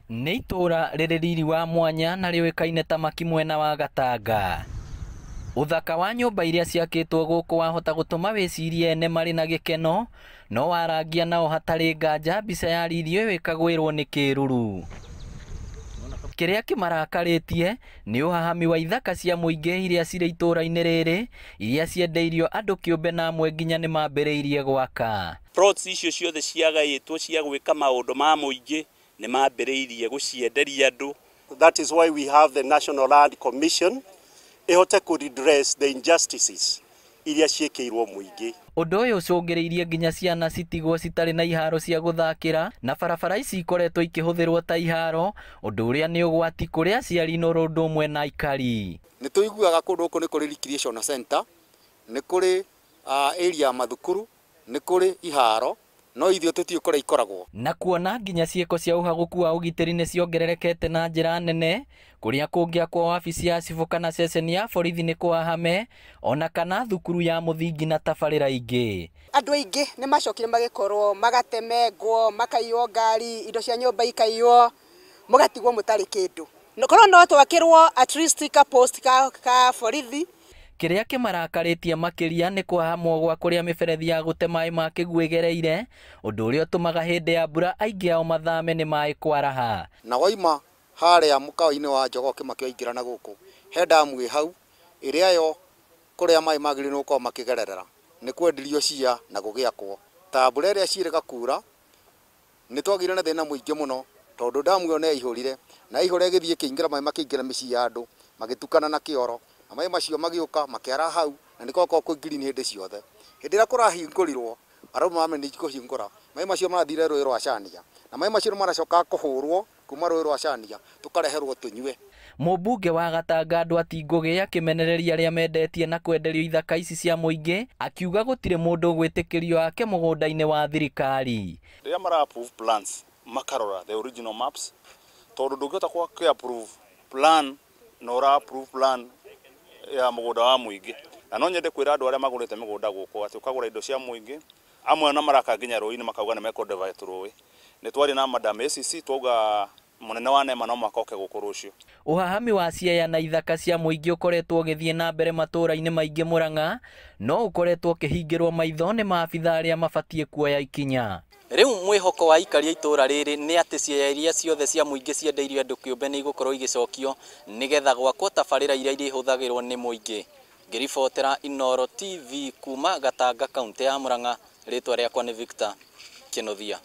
Nĩ itũra rĩrĩ riri wa mwanya na rĩũĩkaine ta Maki mwena wa Gatanga. Ũthaka wa nyũmba iria ciakĩtwo gũkũ wahota gũtũma wĩcirie ene marĩ na gĩkeno, no warangia nao hatarĩ nganja mbica ya riri ĩyo ĩkagwĩrwo nĩ kĩruru. Kĩrĩa kĩmarakarĩtie nĩ ũhahami wa ithaka cia mũingĩ iria cirĩ itũra-inĩ rĩrĩ, iria ciendeirio andũ kĩũmbe na amwe nginya nĩ mambĩrĩirie gwaka. Plots icio ciothe ciagaĩtwo cia gwĩka maũndũ ma mũingĩ nĩ mambĩrĩirie gũcienderia andũ. That is why we have the National Land Commission ihote ku redress the injustices iria ciĩkĩirwo mũingĩ. Ũndũ ũyũ ũcũngĩrĩirie nginya ciana citigwo citarĩ na iharo cia gũthakĩra na barabara ici ikoretwo ikĩhũthĩrwo ta iharo, ũndũ ũrĩa nĩ ũgwati kũrĩ aciari na ũndũ ũmwe na aikari. Nĩ tũiguaga kũndũ gũkũ nĩ kũrĩ recreation center, nĩ kũrĩ area mathukuru, nĩ kũrĩ iharo, no ithuĩ tũtiũĩ kũrĩa ikoragwo. Na kuona nginya ciĩko cia ũhagũku wa ũgitĩri nĩ ciongererekete na njĩra nene, kũrĩa kũngĩakwo wabici ya cibũ kana ceceni ya borithi nĩ kwahame, ona kana thukuru ya mũthingi na tabarĩra ingĩ. Andũ aingĩ nĩ macokire magĩkorwo magatemengwo, makaiywo ngari, indo cia nyũmba ikaiywo, mũgatigwo mũtarĩ kĩndũ. Korwo no twakĩrwo at least ka post ka borithi. Kĩrĩa kĩmarakarĩtie makĩria nĩ kwahamwo gwa kũrĩa mĩberethi ya gũte maĩ ma kĩguũ ĩgereire, ũndũ ũrĩa ũtũmaga hĩndĩ ya mbura aingĩ ao mathame nĩ maĩ kwaraha. Na waima harĩa mũkawa-inĩ wa Njogoo makĩingĩra na gũkũ, he damu ĩ hau ĩrĩa yo kũrĩa maĩ magĩrĩirwo gũkorwo makĩgererera nĩ kwendirio cia na gũgĩakwo. Ta mbura ĩrĩa ciĩrĩga kuura nĩ twagĩire na thĩna mũingĩ mũno, tondũ damu ĩyo nĩ yaihũrire na yaihũra ĩgĩthiĩ ĩkĩingĩra maĩ makĩingĩra mĩciĩ ya andũ magĩtukana na kĩoro, na maĩ macio magĩũka makĩara hau na nĩ gũkorwo kwĩ green hĩndĩ ciothe. Hĩndĩ ĩrĩa kũrahingũrirwo arauma mamenye kũhingũra, maĩ macio marathire rũĩ rwa Chania, na maĩ macio maracoka kũhũrwo kuma rũĩ rwa Chania tũkareherwo tũnyue. Mũmbunge wa Gatanga Ndwati Ngũgĩ akĩmenereria arĩa mendetie na kwenderio ithaka ici cia mũingĩ, akiuga gũtirĩ mũndũ gwĩtĩkĩrio wake mũgũnda-inĩ wa thirikari. Rĩrĩa mara approve plans makarora the original maps, tondũ ndũngĩhota kwa approve plan na ũra approve plan ya mũgũnda wa mũingĩ. Na no nyende kwĩra andũ arĩa magũrĩte mĩgũnda gũkũ atĩ ũkagũra indo cia mũingĩ, amwe na maraka nginya rũĩ-inĩ makauga nĩ meko divide rũĩ. Nĩ twari na madam ACC twauga mũnene wa NEMA no makoke gũkũ rũciũ. Ũhahami wa ciaya na ithaka cia mũingĩ ũkoretwo ũgĩthiĩ na mbere matũũra-inĩ maingĩ Mũrang'a, no ũkoretwo ũkĩhingĩrwo maitho nĩ maabitha arĩa mabatiĩ kuoya ikinya. Rĩu mwĩhoko wa aikari a itũra rĩrĩ nĩ atĩ ciaya iria ciothe cia mũingĩ ciendeirio andũ kĩũmbe nĩ igũkorwo igĩcokio nĩgetha gwakwo tabarĩra iria irĩhũthagĩrwo nĩ mũingĩ. Ngĩribotera Inooro TV kuma Gatanga, kaunti ya Mũrang'a, rĩtwa rĩakwa nĩ Victor Kĩnũthia.